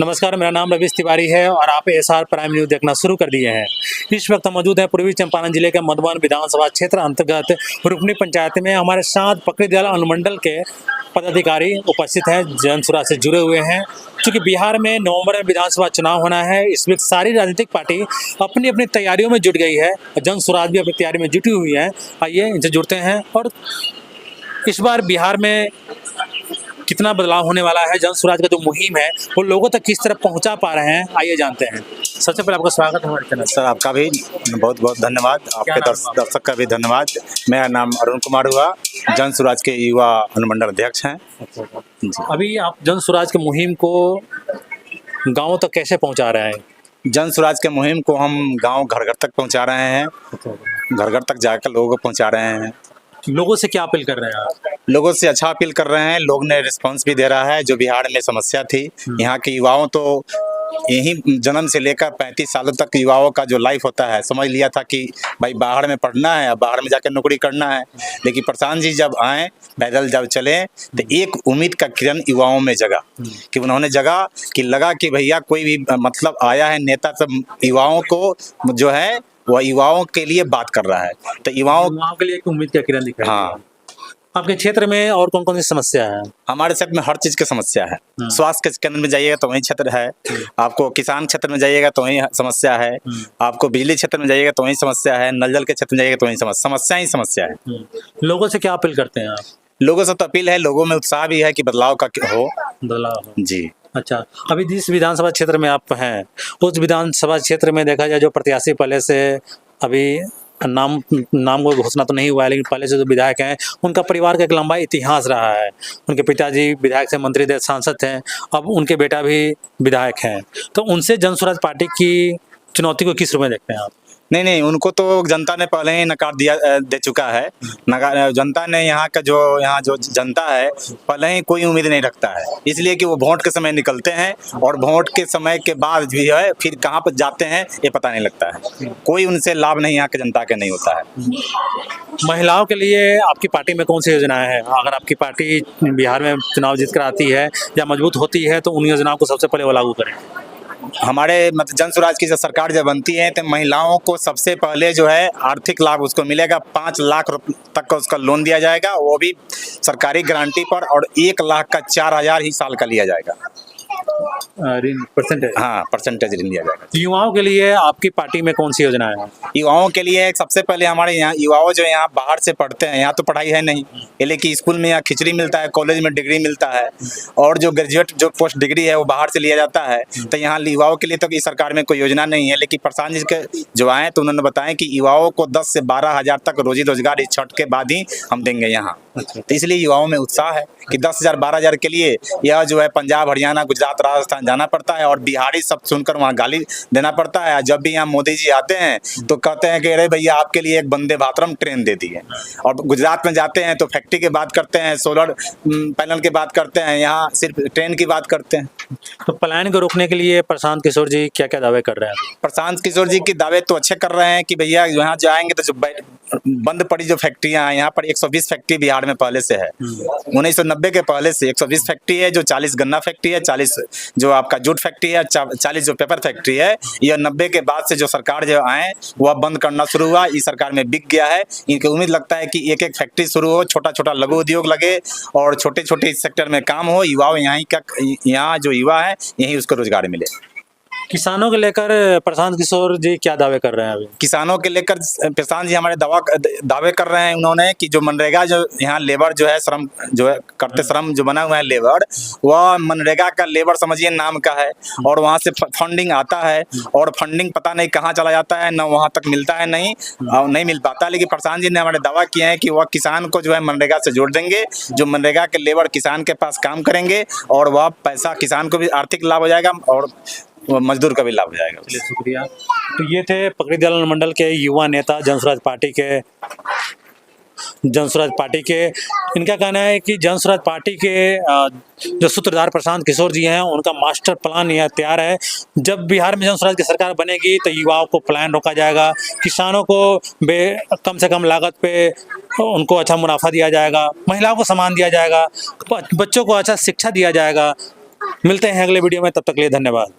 नमस्कार, मेरा नाम रवीश तिवारी है और आप एसआर प्राइम न्यूज़ देखना शुरू कर दिए हैं। इस वक्त हम मौजूद हैं पूर्वी चंपारण जिले के मधुबन विधानसभा क्षेत्र अंतर्गत रुकनी पंचायत में। हमारे साथ पकड़ीदयाल अनुमंडल के पदाधिकारी उपस्थित हैं, जनसुराज से जुड़े हुए हैं। क्योंकि बिहार में नवंबर में विधानसभा चुनाव होना है, इस वक्त सारी राजनीतिक पार्टी अपनी अपनी तैयारियों में जुट गई है। जनसुराज भी अपनी तैयारी में जुटी हुई है। आइए इनसे जुड़ते हैं और इस बार बिहार में कितना बदलाव होने वाला है, जनसुराज का जो मुहिम है वो लोगों तक किस तरह पहुंचा पा रहे हैं, आइए जानते हैं। सबसे पहले आपका स्वागत है हमारे चैनल। सर आपका भी बहुत बहुत धन्यवाद, आपके दर्शक का भी धन्यवाद। मेरा नाम अरुण कुमार हुआ, जनसुराज के युवा अनुमंडल अध्यक्ष हैं। जी। अभी आप जनसुराज के मुहिम को गाँव तक कैसे पहुँचा रहे हैं? जनसुराज के मुहिम को हम गांव घर घर तक पहुंचा रहे हैं, घर घर तक जाकर लोगों को पहुंचा रहे हैं। लोगों से क्या अपील कर रहे हैं आप? लोगों से अच्छा अपील कर रहे हैं, लोग ने रिस्पांस भी दे रहा है। जो बिहार में समस्या थी, यहाँ के युवाओं तो यही जन्म से लेकर 35 सालों तक युवाओं का जो लाइफ होता है, समझ लिया था कि भाई बाहर में पढ़ना है, बाहर में जाकर नौकरी करना है। लेकिन प्रशांत जी जब आए, पैदल जब चले, तो एक उम्मीद का किरण युवाओं में जगा कि उन्होंने जगा कि लगा कि भैया कोई भी मतलब आया है नेता, सब युवाओं को जो है वह युवाओं के लिए बात कर रहा है। तो युवाओं के लिए एक उम्मीद का किरण दिख रहा है। हाँ, आपके क्षेत्र में और कौन कौन सी समस्या है? हमारे क्षेत्र में हर चीज की समस्या है। स्वास्थ्य के केंद्र में जाइएगा तो वही क्षेत्र है, आपको किसान क्षेत्र में जाइएगा तो वही समस्या है, आपको बिजली क्षेत्र में जाइएगा तो वही समस्या है, नल जल के क्षेत्र में जाइएगा तो वही समस्या ही समस्या है। लोगों से क्या अपील करते हैं आप? लोगों से तो अपील है, लोगों में उत्साह भी है कि बदलाव का हो। बदलाव जी। अच्छा, अभी जिस विधानसभा क्षेत्र में आप हैं, उस विधानसभा क्षेत्र में देखा जाए जो प्रत्याशी पहले से, अभी नाम को घोषणा तो नहीं हुआ है, लेकिन पहले से जो विधायक हैं उनका परिवार का एक लंबा इतिहास रहा है। उनके पिताजी विधायक से मंत्री थे, सांसद थे, अब उनके बेटा भी विधायक हैं। तो उनसे जनसुराज पार्टी की चुनौती को किस रूप में देखते हैं आप? नहीं, उनको तो जनता ने पहले ही नकार दे चुका है। जनता ने यहाँ जो जनता है, पहले ही कोई उम्मीद नहीं रखता है, इसलिए कि वो वोट के समय निकलते हैं और वोट के समय के बाद भी है फिर कहाँ पर जाते हैं ये पता नहीं लगता है। कोई उनसे लाभ नहीं यहाँ के जनता के नहीं होता है। महिलाओं के लिए आपकी पार्टी में कौन सी योजनाएं हैं? अगर आपकी पार्टी बिहार में चुनाव जीत कर आती है या मजबूत होती है तो उन योजनाओं को सबसे पहले वो लागू करें। हमारे मतलब जनसुराज की जब सरकार जब बनती है तो महिलाओं को सबसे पहले जो है आर्थिक लाभ उसको मिलेगा। 5 लाख रुपए तक का उसका लोन दिया जाएगा, वो भी सरकारी गारंटी पर, और 1 लाख का 4,000 ही साल का लिया जाएगा। परसेंटेज? हाँ, परसेंटेज ऋण दिया जाएगा। युवाओं के लिए आपकी पार्टी में कौन सी योजनाएं हैं? युवाओं के लिए सबसे पहले हमारे यहाँ युवाओं जो यहाँ बाहर से पढ़ते हैं, यहाँ तो पढ़ाई है नहीं, लेकिन स्कूल में यहाँ खिचड़ी मिलता है, कॉलेज में डिग्री मिलता है, और जो ग्रेजुएट जो पोस्ट डिग्री है वो बाहर से लिया जाता है। तो यहाँ युवाओं के लिए तो इस सरकार में कोई योजना नहीं है, लेकिन प्रशांत जी के जो आए तो उन्होंने बताया कि युवाओं को 10 से 12 हज़ार तक रोजी रोजगार इस छठ के बाद ही हम देंगे यहाँ। तो इसलिए युवाओं में उत्साह है कि 10,000 12,000 के लिए यह जो है पंजाब, हरियाणा, गुजरात, राजस्थान जाना पड़ता है, और बिहारी सब सुनकर वहाँ गाली देना पड़ता है। जब भी यहाँ मोदी जी आते हैं तो कहते हैं कि अरे भैया आपके लिए एक वंदे भारत ट्रेन दे दी है, और गुजरात में जाते हैं तो फैक्ट्री की बात करते हैं, सोलर पैनल की बात करते हैं, यहाँ सिर्फ ट्रेन की बात करते हैं। तो पलायन को रोकने के लिए प्रशांत किशोर जी क्या क्या दावे कर रहे हैं? प्रशांत किशोर जी की दावे तो अच्छे कर रहे हैं कि भैया यहाँ जाएंगे तो जो बंद पड़ी जो फैक्ट्रियाँ हैं, यहाँ पर 120 फैक्ट्री बिहार में पहले से है। 1990 के पहले से 120 फैक्ट्री है, जो 40 गन्ना फैक्ट्री है, 40 जो आपका जूट फैक्ट्री है, 40 जो पेपर फैक्ट्री है। यह 90 के बाद से जो सरकार जो आए वह बंद करना शुरू हुआ, इस सरकार में बिक गया है। इनकी उम्मीद लगता है कि एक फैक्ट्री शुरू हो, छोटा छोटा लघु उद्योग लगे और छोटे छोटे सेक्टर में काम हो, युवाओं यहाँ जो युवा है यही उसको रोजगार मिले। किसानों को लेकर प्रशांत किशोर जी क्या दावे कर रहे हैं? अभी किसानों के लेकर प्रशांत जी हमारे दावे कर रहे हैं उन्होंने कि जो मनरेगा जो यहाँ लेबर जो है श्रम जो है करते श्रम जो बना हुआ है लेबर, वह मनरेगा का लेबर समझिए नाम का है, और वहाँ से फंडिंग आता है और फंडिंग पता नहीं कहाँ चला जाता है, न वहाँ तक मिलता है, नहीं मिल पाता। लेकिन प्रशांत जी ने हमारे दावा किया है कि वह किसान को जो है मनरेगा से जोड़ देंगे, जो मनरेगा के लेबर किसान के पास काम करेंगे और वह पैसा किसान को भी आर्थिक लाभ हो जाएगा और मजदूर का भी लाभ हो जाएगा। चलिए शुक्रिया। तो ये थे पकड़ीदयाल अनुमंडल के युवा नेता जनसुराज पार्टी के इनका कहना है कि जनसुराज पार्टी के जो सूत्रधार प्रशांत किशोर जी हैं उनका मास्टर प्लान यह तैयार है। जब बिहार में जनसुराज की सरकार बनेगी तो युवाओं को प्लान रोका जाएगा, किसानों को कम से कम लागत पे उनको अच्छा मुनाफा दिया जाएगा, महिलाओं को सम्मान दिया जाएगा, बच्चों को अच्छा शिक्षा दिया जाएगा, मिलते हैं अगले वीडियो में, तब तक के लिए धन्यवाद।